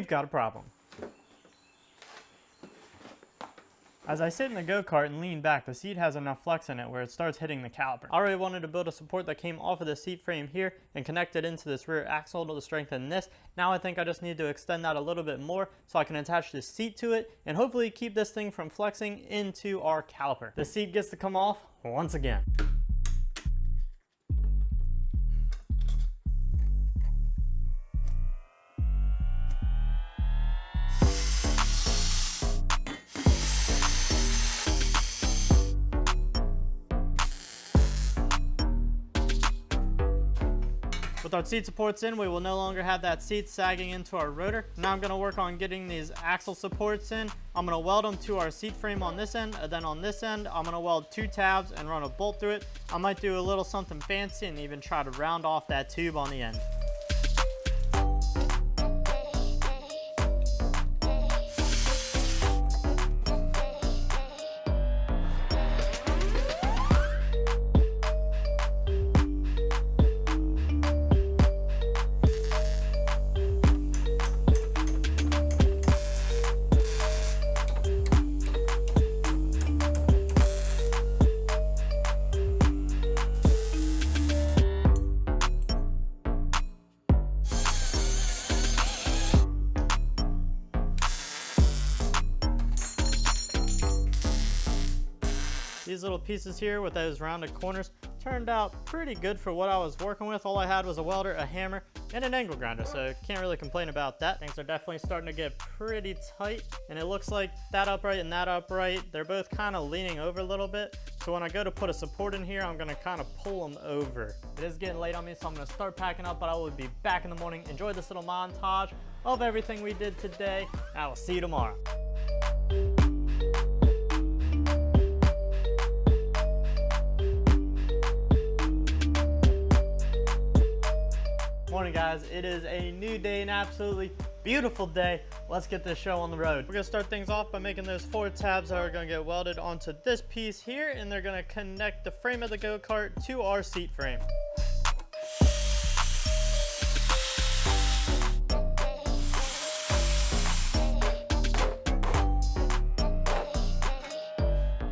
we've got a problem. As I sit in the go-kart and lean back, the seat has enough flex in it where it starts hitting the caliper. I already wanted to build a support that came off of the seat frame here and connect it into this rear axle to strengthen this. Now I think I just need to extend that a little bit more so I can attach this seat to it and hopefully keep this thing from flexing into our caliper. The seat gets to come off once again. With our seat supports in, we will no longer have that seat sagging into our rotor. Now I'm gonna work on getting these axle supports in. I'm gonna weld them to our seat frame on this end, and then on this end, I'm gonna weld 2 tabs and run a bolt through it. I might do a little something fancy and even try to round off that tube on the end. These little pieces here with those rounded corners turned out pretty good for what I was working with. All I had was a welder, a hammer, and an angle grinder, so can't really complain about that. Things are definitely starting to get pretty tight, and it looks like that upright and that upright, they're both kind of leaning over a little bit. So when I go to put a support in here, I'm gonna kind of pull them over. It is getting late on me, so I'm gonna start packing up, but I will be back in the morning. Enjoy this little montage of everything we did today. I will see you tomorrow. Morning guys, it is a new day, an absolutely beautiful day. Let's get this show on the road. We're gonna start things off by making those 4 tabs that are gonna get welded onto this piece here, and they're gonna connect the frame of the go-kart to our seat frame.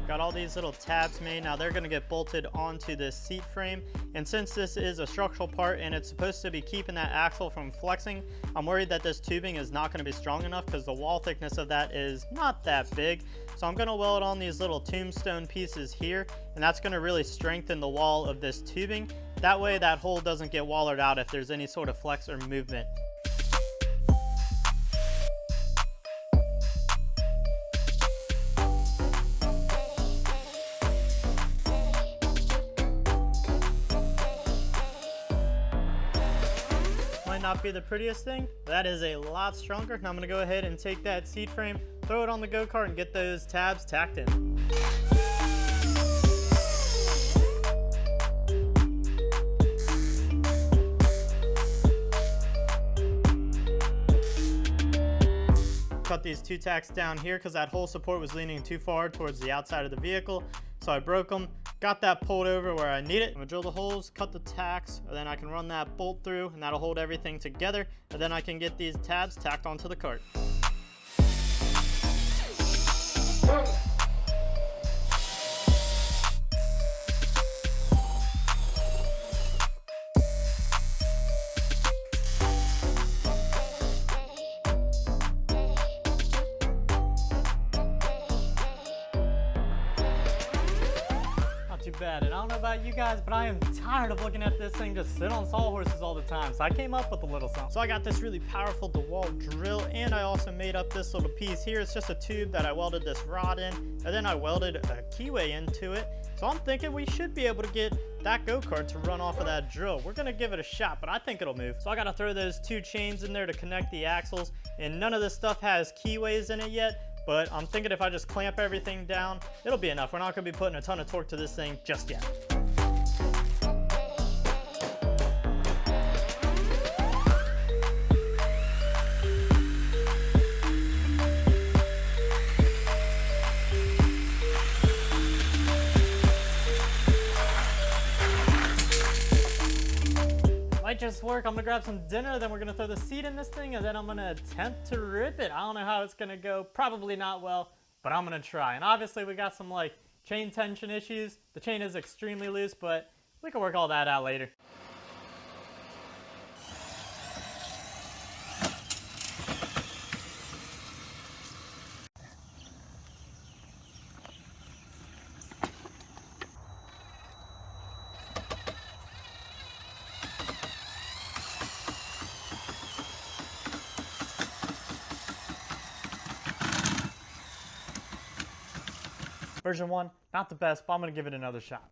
Got all these little tabs made. Now they're gonna get bolted onto this seat frame. And since this is a structural part and it's supposed to be keeping that axle from flexing, I'm worried that this tubing is not gonna be strong enough because the wall thickness of that is not that big. So I'm gonna weld on these little tombstone pieces here, and that's gonna really strengthen the wall of this tubing. That way that hole doesn't get wallered out if there's any sort of flex or movement. Not be the prettiest thing, but that is a lot stronger. Now I'm gonna go ahead and take that seat frame, throw it on the go-kart, and get those tabs tacked in. Cut these 2 tacks down here because that whole support was leaning too far towards the outside of the vehicle, so I broke them. Got that pulled over where I need it. I'm gonna drill the holes, cut the tacks, and then I can run that bolt through, and that'll hold everything together, and then I can get these tabs tacked onto the cart. Bad. And I don't know about you guys, but I am tired of looking at this thing just sit on sawhorses all the time. So I came up with a little something. So I got this really powerful DeWalt drill, and I also made up this little piece here. It's just a tube that I welded this rod in, and then I welded a keyway into it. So I'm thinking we should be able to get that go-kart to run off of that drill. We're gonna give it a shot, but I think it'll move. So I gotta throw those 2 chains in there to connect the axles, and none of this stuff has keyways in it yet. But I'm thinking if I just clamp everything down, it'll be enough. We're not gonna be putting a ton of torque to this thing just yet. Might just work. I'm gonna grab some dinner, then we're gonna throw the seat in this thing, and then I'm gonna attempt to rip it. I don't know how it's gonna go. Probably not well, but I'm gonna try. And obviously we got some like chain tension issues. The chain is extremely loose, but we can work all that out later. Version 1, not the best, but I'm gonna give it another shot.